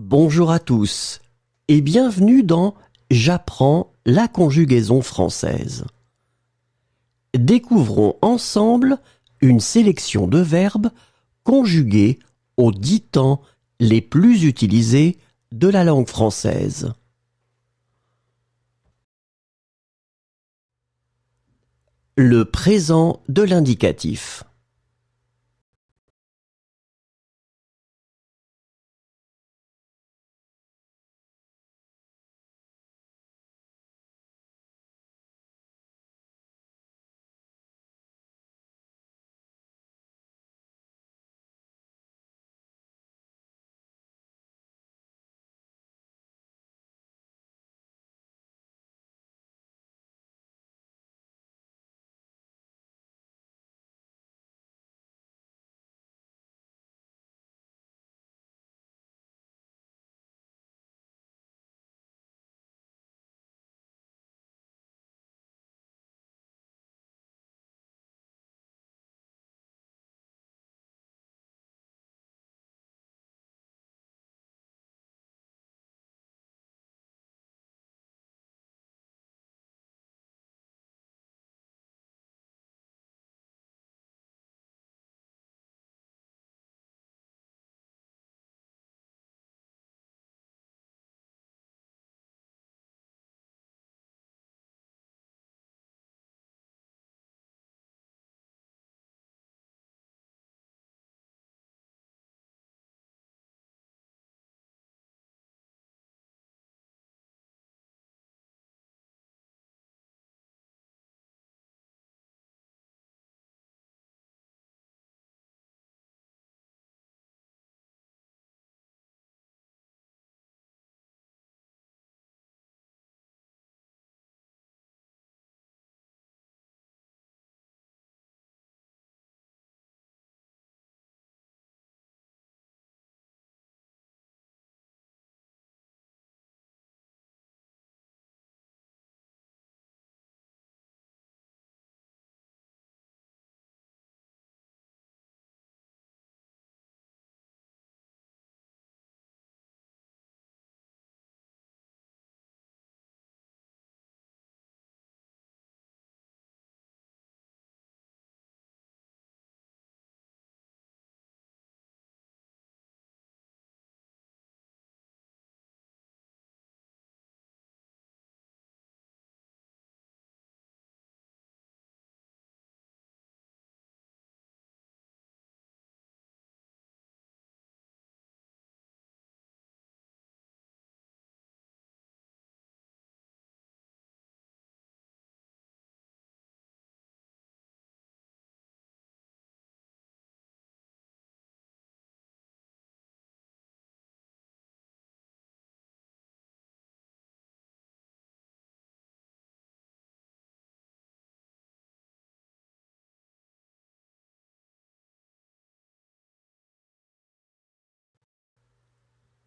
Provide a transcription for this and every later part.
Bonjour à tous et bienvenue dans J'apprends la conjugaison française. Découvrons ensemble une sélection de verbes conjugués aux 10 temps les plus utilisés de la langue française. Le présent de l'indicatif.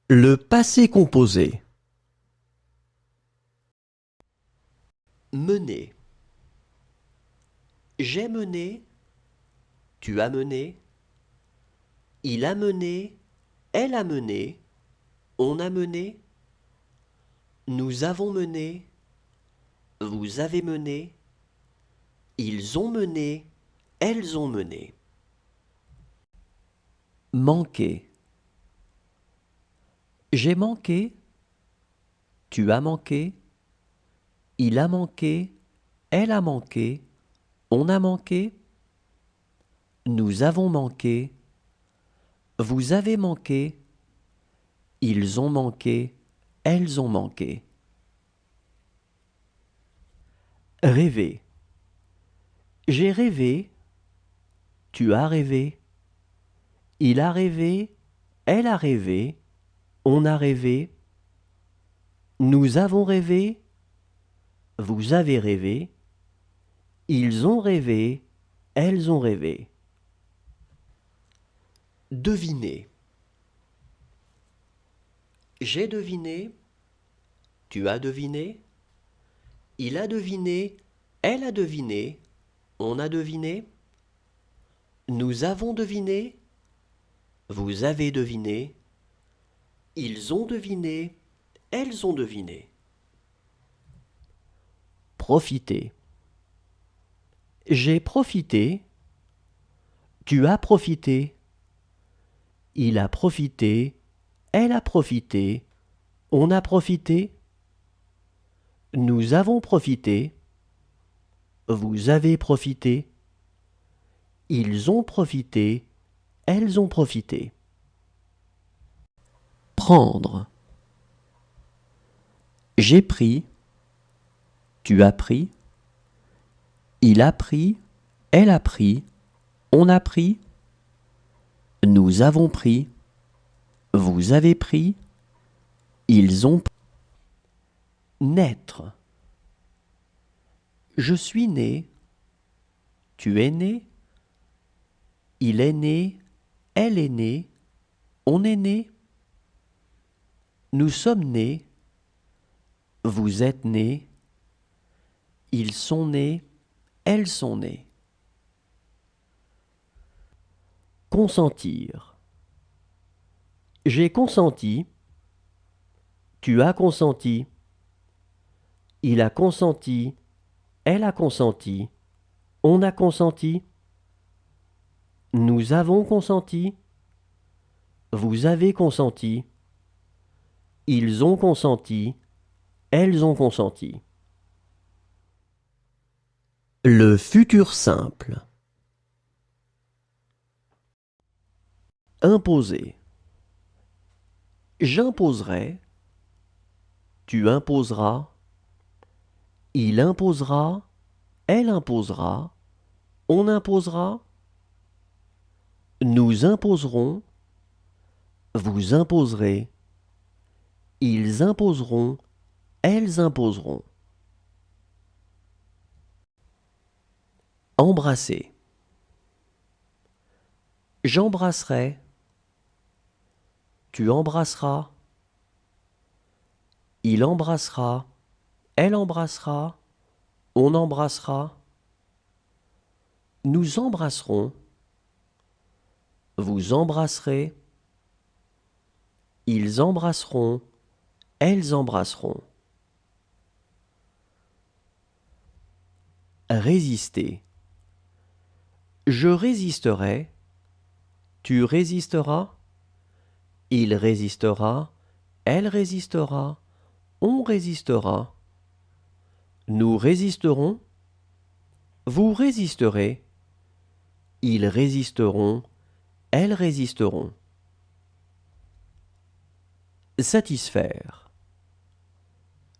Le passé composé. Mener. J'ai mené, tu as mené, il a mené, elle a mené, on a mené, nous avons mené, vous avez mené, ils ont mené, elles ont mené. Manquer. J'ai manqué, tu as manqué, il a manqué, elle a manqué, on a manqué, nous avons manqué, vous avez manqué, ils ont manqué, elles ont manqué. Rêver. J'ai rêvé, tu as rêvé, il a rêvé, elle a rêvé, on a rêvé, nous avons rêvé, vous avez rêvé, ils ont rêvé, elles ont rêvé. Deviner. J'ai deviné, tu as deviné, il a deviné, elle a deviné, on a deviné, nous avons deviné, vous avez deviné, Ils ont deviné, elles ont deviné. Profiter. J'ai profité, tu as profité, il a profité, elle a profité, on a profité, nous avons profité, vous avez profité, ils ont profité, elles ont profité. Prendre. J'ai pris, tu as pris, il a pris, elle a pris, on a pris, nous avons pris, vous avez pris, ils ont pris. Naître. Je suis né, tu es né, il est né, elle est née, on est né, nous sommes nés, vous êtes nés, ils sont nés, elles sont nées. Consentir. J'ai consenti, tu as consenti, il a consenti, elle a consenti, on a consenti, nous avons consenti, vous avez consenti, ils ont consenti, elles ont consenti. Le futur simple. Imposer. J'imposerai, tu imposeras, il imposera, elle imposera, on imposera, nous imposerons, vous imposerez, ils imposeront, elles imposeront. Embrasser. J'embrasserai, tu embrasseras, il embrassera, elle embrassera, on embrassera, nous embrasserons, vous embrasserez, ils embrasseront, elles embrasseront. Résister. Je résisterai, tu résisteras, il résistera, elle résistera, on résistera, nous résisterons, vous résisterez, ils résisteront, elles résisteront. Satisfaire.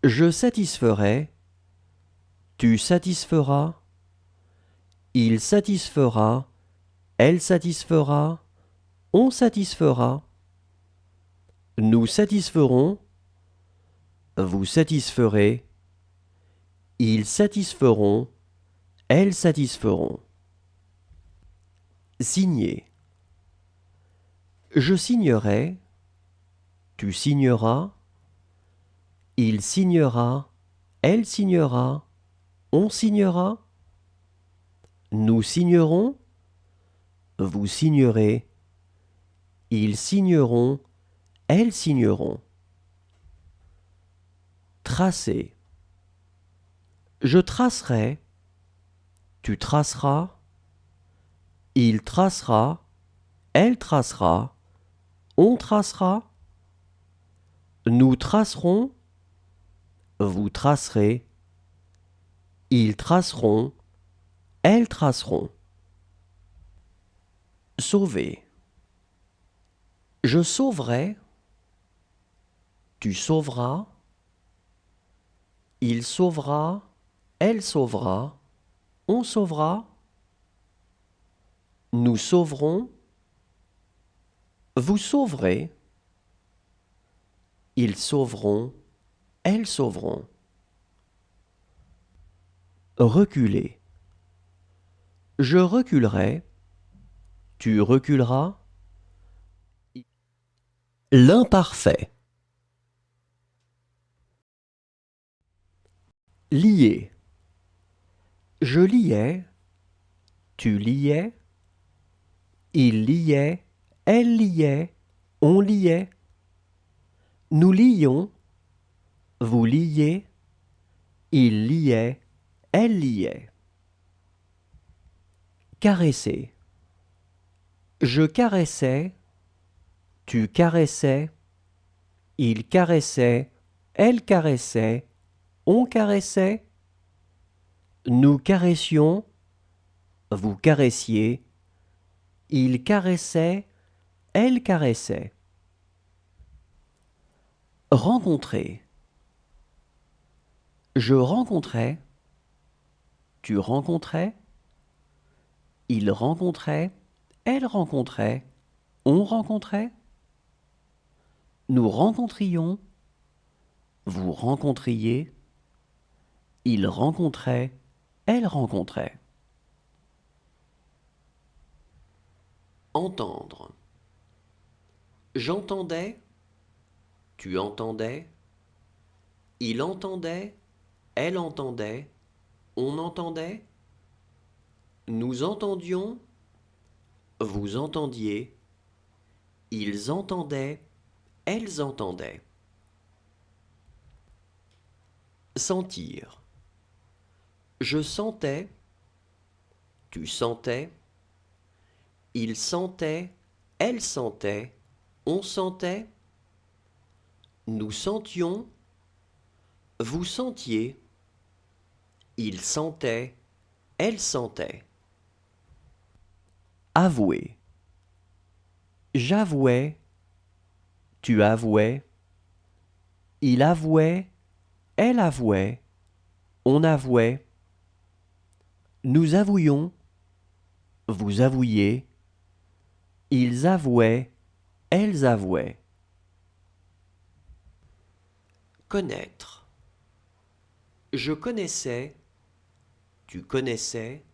Je satisferai, tu satisferas, il satisfera, elle satisfera, on satisfera, nous satisferons, vous satisferez, ils satisferont, elles satisferont. Signer. Je signerai, tu signeras, il signera, elle signera, on signera, nous signerons, vous signerez, ils signeront, elles signeront. Tracer. Je tracerai, tu traceras, il tracera, elle tracera, on tracera, nous tracerons, vous tracerez, ils traceront, elles traceront. Sauver. Je sauverai, tu sauveras, il sauvera, elle sauvera, on sauvera, nous sauverons, vous sauverez, ils sauveront, elles sauveront. Reculer. Je reculerai, tu reculeras. L'imparfait. Lier. Je liais, tu liais, il liait, elle liait, on liait, Nous lions, vous liez, il liait, elle liait. Caresser. Je caressais, tu caressais, il caressait, elle caressait, on caressait. Nous caressions, vous caressiez, il caressait, elle caressait. Rencontrer. Je rencontrais, tu rencontrais, il rencontrait, elle rencontrait, on rencontrait. Nous rencontrions, vous rencontriez, il rencontrait, elle rencontrait. Entendre. J'entendais, tu entendais, il entendait, elle entendait, on entendait. Nous entendions, vous entendiez, ils entendaient, elles entendaient. Sentir. Je sentais, tu sentais, il sentait, elle sentait, on sentait. Nous sentions, vous sentiez, il sentait, elle sentait. Avouer. J'avouais, tu avouais, il avouait, elle avouait, on avouait. Nous avouions, vous avouiez, ils avouaient, elles avouaient. Connaître. Je connaissais, tu connaissais,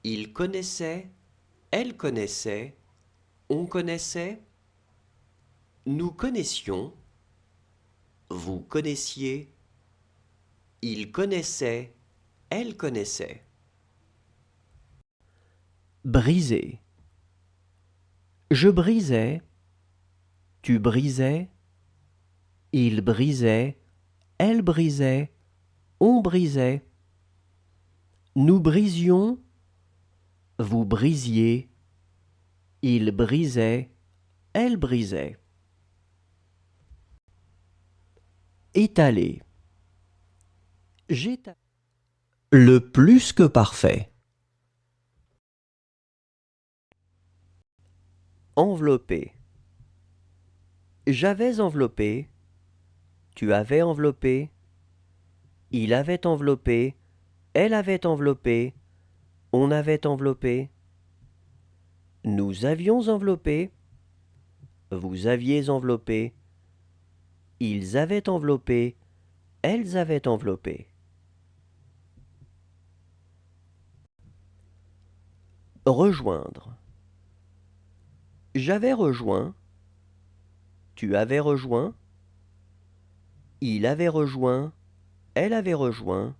il connaissait, elle connaissait, on connaissait. Nous connaissions, vous connaissiez, il connaissait, elle connaissait. Briser. Je brisais, tu brisais, il brisait, elle brisait, on brisait. Nous brisions, vous brisiez, il brisait, elle brisait. Étaler. J'étalais. Le plus que parfait. Envelopper. J'avais enveloppé, tu avais enveloppé, il avait enveloppé, elle avait enveloppé, on avait enveloppé. Nous avions enveloppé, vous aviez enveloppé, ils avaient enveloppé, elles avaient enveloppé. Rejoindre. J'avais rejoint, tu avais rejoint, il avait rejoint, elle avait rejoint,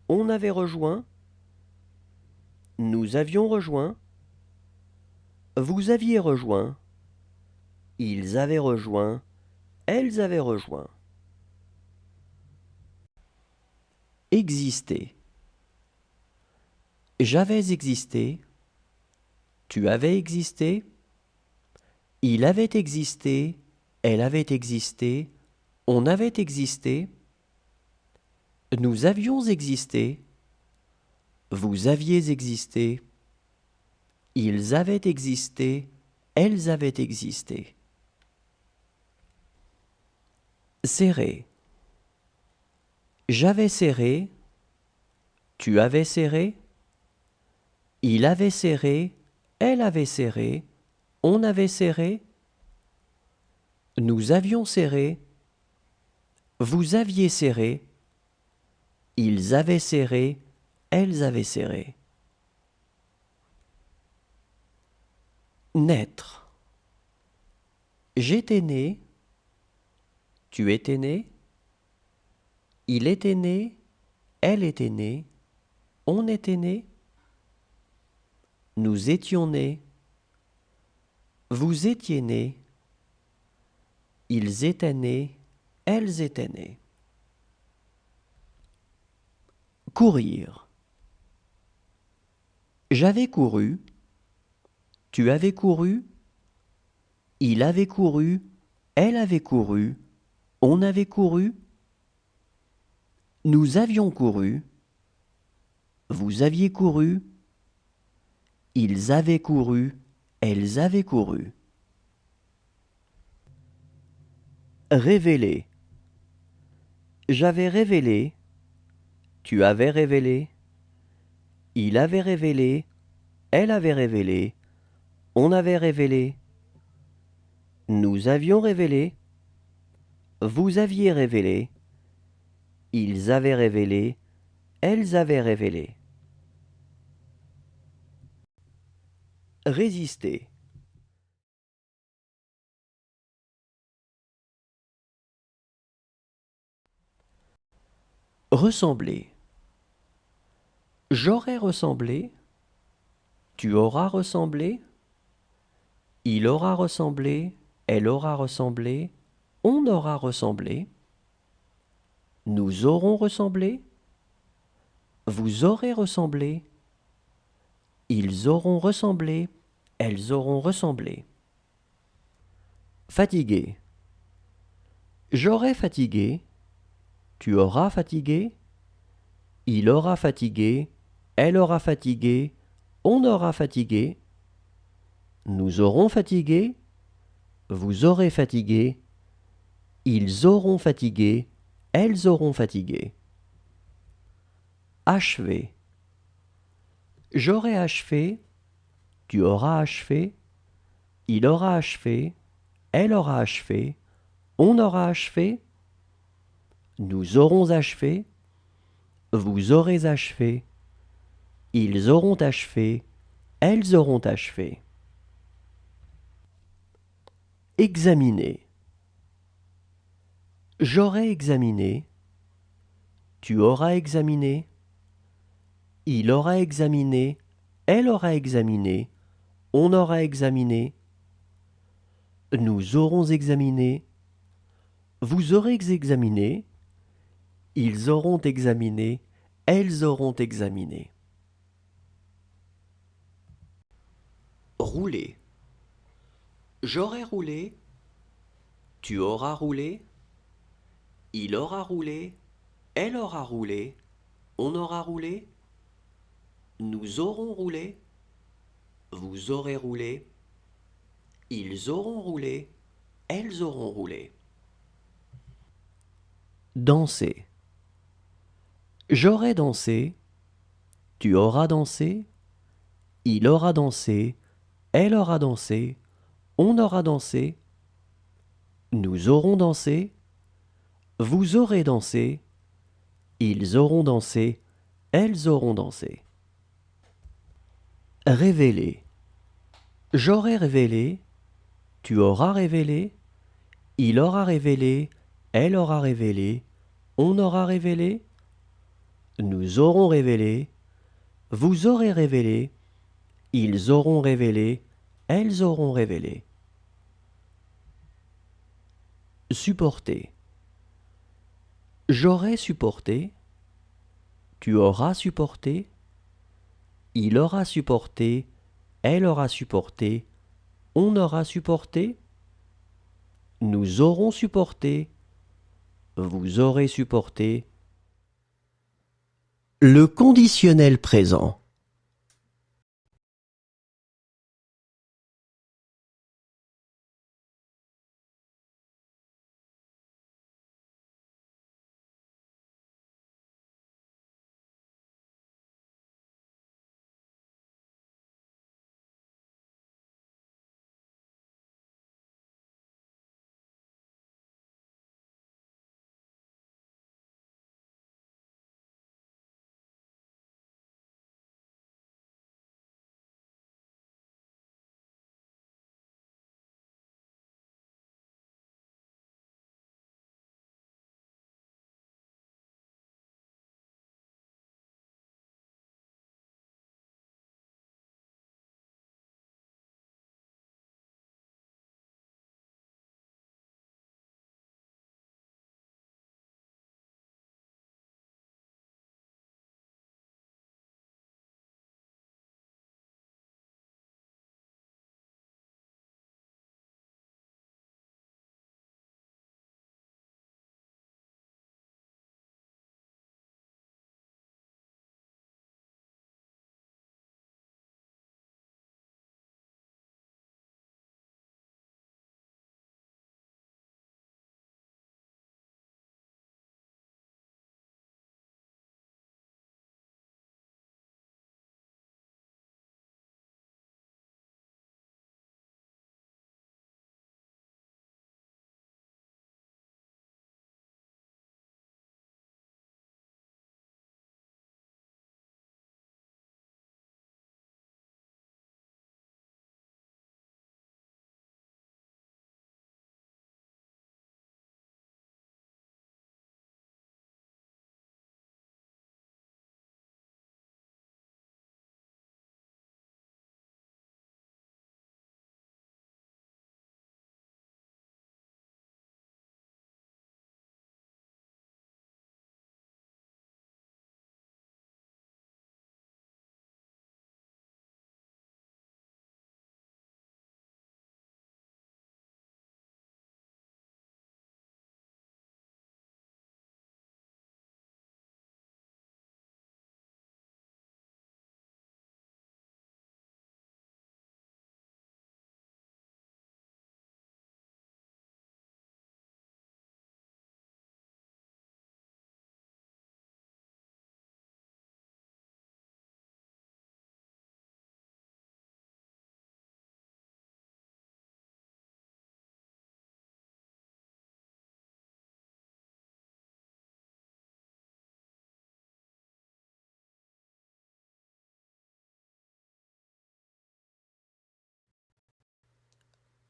on avait rejoint, nous avions rejoint, vous aviez rejoint, ils avaient rejoint, elles avaient rejoint. Exister. J'avais existé, tu avais existé, il avait existé, elle avait existé, on avait existé, nous avions existé, vous aviez existé, ils avaient existé, elles avaient existé. Serrer. J'avais serré, tu avais serré, il avait serré, elle avait serré, on avait serré, nous avions serré, vous aviez serré, ils avaient serré, elles avaient serré. Naître. J'étais né, tu étais né, il était né, elle était née, on était né, nous étions nés, vous étiez nés, Ils étaient nés, elles étaient nées. Courir. J'avais couru, tu avais couru, il avait couru, elle avait couru, on avait couru, nous avions couru, vous aviez couru, ils avaient couru, elles avaient couru. Révéler. J'avais révélé, tu avais révélé, il avait révélé, elle avait révélé, on avait révélé, nous avions révélé, vous aviez révélé, ils avaient révélé, elles avaient révélé. Résister. Ressembler. J'aurais ressemblé, tu auras ressemblé, il aura ressemblé, elle aura ressemblé, on aura ressemblé, nous aurons ressemblé, vous aurez ressemblé, ils auront ressemblé, elles auront ressemblé. Fatigué. J'aurai fatigué, tu auras fatigué, il aura fatigué, elle aura fatigué, on aura fatigué, nous aurons fatigué, vous aurez fatigué, ils auront fatigué, elles auront fatigué. Achever. J'aurai achevé, tu auras achevé, il aura achevé, elle aura achevé, on aura achevé, nous aurons achevé, vous aurez achevé, ils auront achevé, elles auront achevé. Examiner. J'aurai examiné, tu auras examiné, il aura examiné, elle aura examiné, on aura examiné, nous aurons examiné, vous aurez examiné, ils auront examiné, elles auront examiné. Rouler. J'aurai roulé, tu auras roulé, il aura roulé, elle aura roulé, on aura roulé, nous aurons roulé, vous aurez roulé, ils auront roulé, elles auront roulé. Danser. J'aurai dansé, tu auras dansé, il aura dansé, elle aura dansé, on aura dansé, nous aurons dansé, vous aurez dansé, ils auront dansé, elles auront dansé. Révéler. J'aurai révélé, tu auras révélé, il aura révélé, elle aura révélé, on aura révélé, nous aurons révélé, vous aurez révélé, ils auront révélé, elles auront révélé. Supporter. J'aurai supporté, tu auras supporté, il aura supporté, elle aura supporté, on aura supporté, nous aurons supporté, vous aurez supporté. Le conditionnel présent.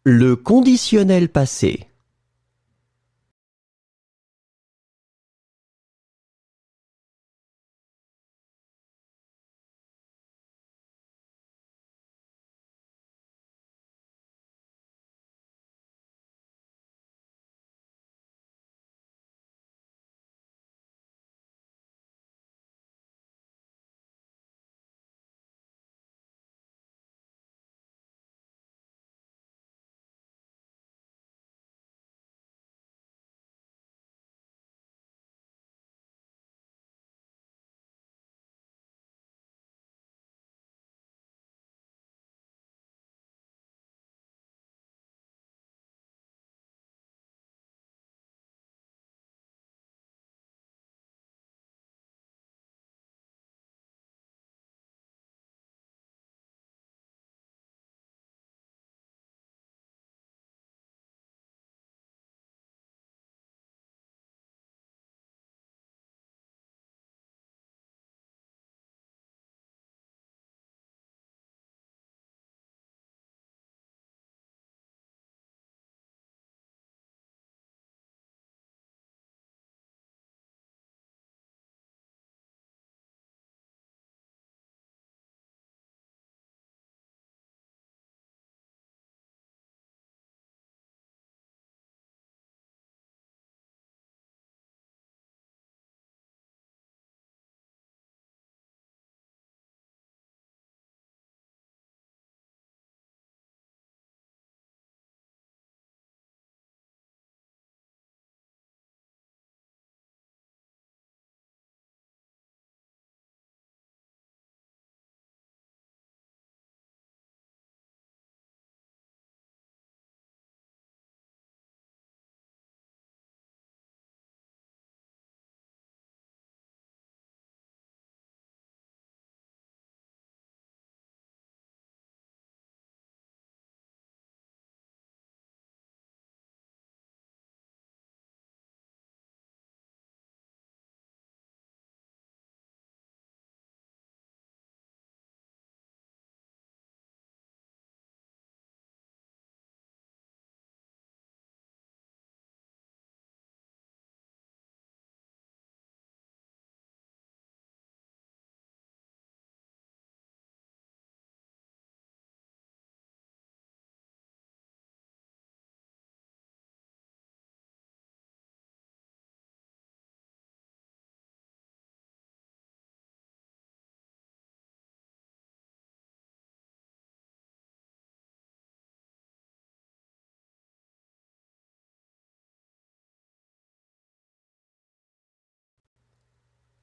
Le conditionnel passé.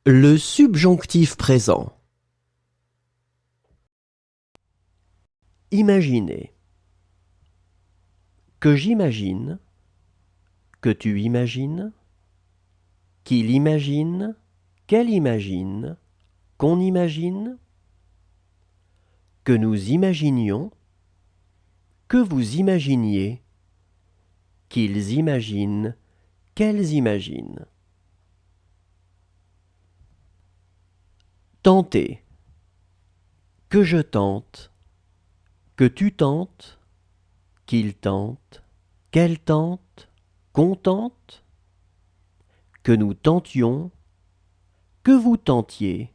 Le subjonctif présent. Imaginez. Que j'imagine. Que tu imagines. Qu'il imagine. Qu'elle imagine. Qu'on imagine. Que nous imaginions. Que vous imaginiez. Qu'ils imaginent. Qu'elles imaginent. Tenter. Que je tente. Que tu tentes. Qu'il tente. Qu'elle tente. Qu'on tente. Que nous tentions. Que vous tentiez.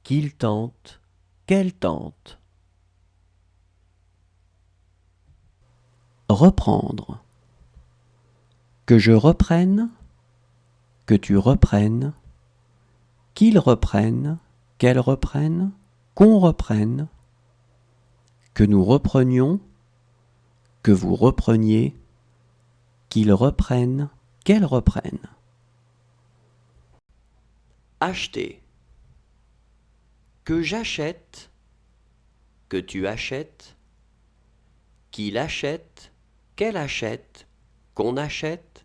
Qu'il tente. Qu'elle tente. Reprendre. Que je reprenne. Que tu reprennes. Qu'il reprenne. Qu'elle reprenne. Qu'on reprenne. Que nous reprenions. Que vous repreniez. Qu'ils reprennent. Qu'elle reprenne. Acheter. Que j'achète. Que tu achètes. Qu'il achète. Qu'elle achète. Qu'on achète.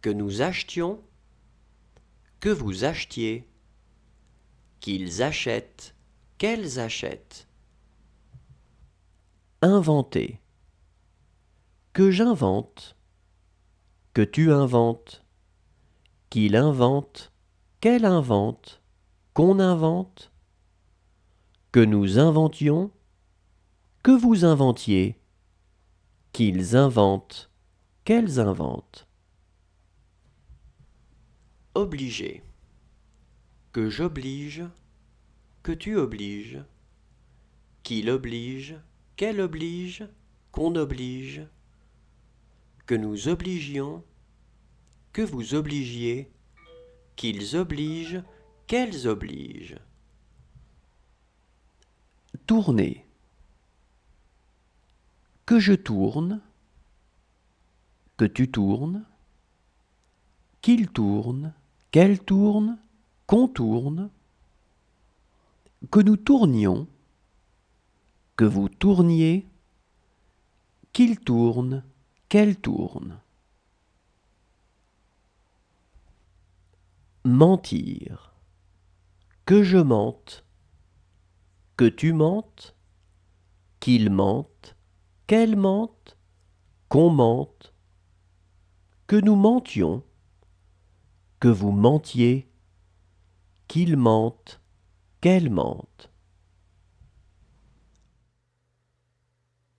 Que nous achetions. Que vous achetiez. Qu'ils achètent. Qu'elles achètent. Inventer. Que j'invente. Que tu inventes. Qu'il invente. Qu'elle invente. Qu'on invente. Que nous inventions. Que vous inventiez. qu'ils inventent, qu'elles inventent. Obliger. Que j'oblige, que tu obliges, qu'il oblige, qu'elle oblige, qu'on oblige, que nous obligions, que vous obligiez, qu'ils obligent, qu'elles obligent. Tourner. Que je tourne, que tu tournes, qu'il tourne, qu'elle tourne, qu'on tourne, que nous tournions, que vous tourniez, qu'il tourne, qu'elle tourne. Mentir. Que je mente, que tu mentes, qu'il mente, qu'elle mente, qu'on mente, que nous mentions, que vous mentiez, qu'il mente, qu'elle mente.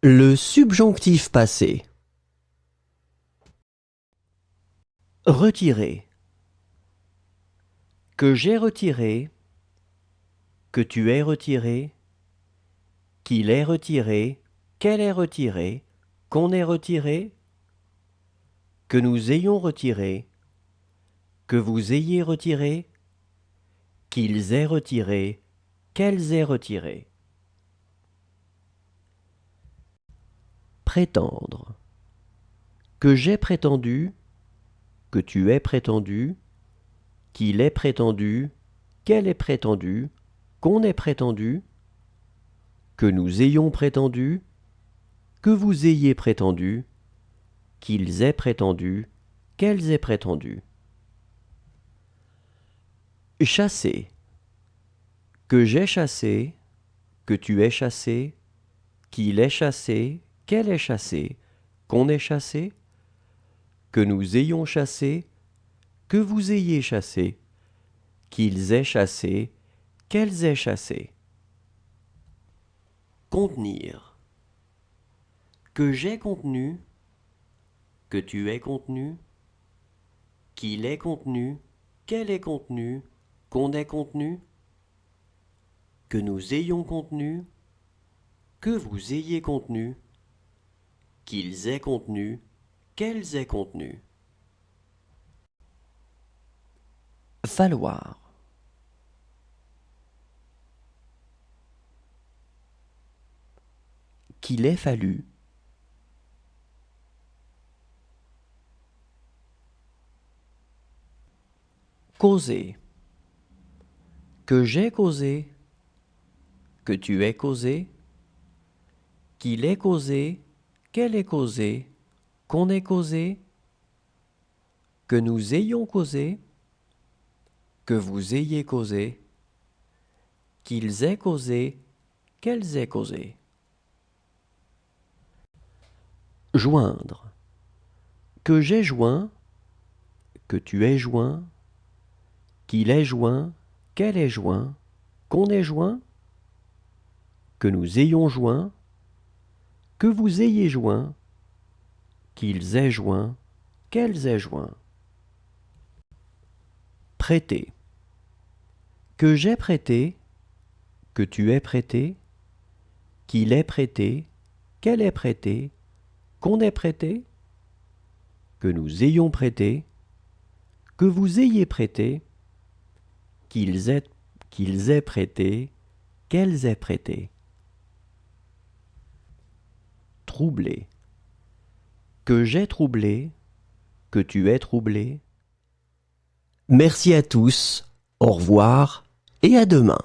Le subjonctif passé. Retirer. Que j'ai retiré, que tu aies retiré, qu'il ait retiré, qu'elle ait retiré, qu'on ait retiré, que nous ayons retiré, que vous ayez retiré, qu'ils aient retiré, qu'elles aient retiré. Prétendre. Que j'ai prétendu, que tu aies prétendu, qu'il ait prétendu, qu'elle ait prétendu, qu'on ait prétendu, que nous ayons prétendu, que vous ayez prétendu, qu'ils aient prétendu, qu'elles aient prétendu. Chasser. Que j'ai chassé, que tu aies chassé, qu'il ait chassé, qu'elle ait chassé, qu'on ait chassé, que nous ayons chassé, que vous ayez chassé, qu'ils aient chassé, qu'elles aient chassé. Contenir. Que j'ai contenu, que tu aies contenu, qu'il ait contenu, qu'elle ait contenu, qu'on ait contenu, que nous ayons contenu, que vous ayez contenu, qu'ils aient contenu, qu'elles aient contenu. Falloir. Qu'il ait fallu. Causer. Que j'ai causé, que tu aies causé, qu'il ait causé, qu'elle ait causé, qu'on ait causé, que nous ayons causé, que vous ayez causé, qu'ils aient causé, qu'elles aient causé. Joindre. Que j'ai joint, que tu aies joint, qu'il ait joint, qu'elle ait joint, qu'on ait joint, que nous ayons joint, que vous ayez joint, qu'ils aient joint, qu'elles aient joint. Prêter. Que j'ai prêté, que tu aies prêté, qu'il ait prêté, qu'elle ait prêté, qu'on ait prêté, que nous ayons prêté, que vous ayez prêté, qu'ils aient prêté, qu'elles aient prêté. Troubler. Que j'ai troublé, que tu aies troublé. Merci à tous, au revoir et à demain.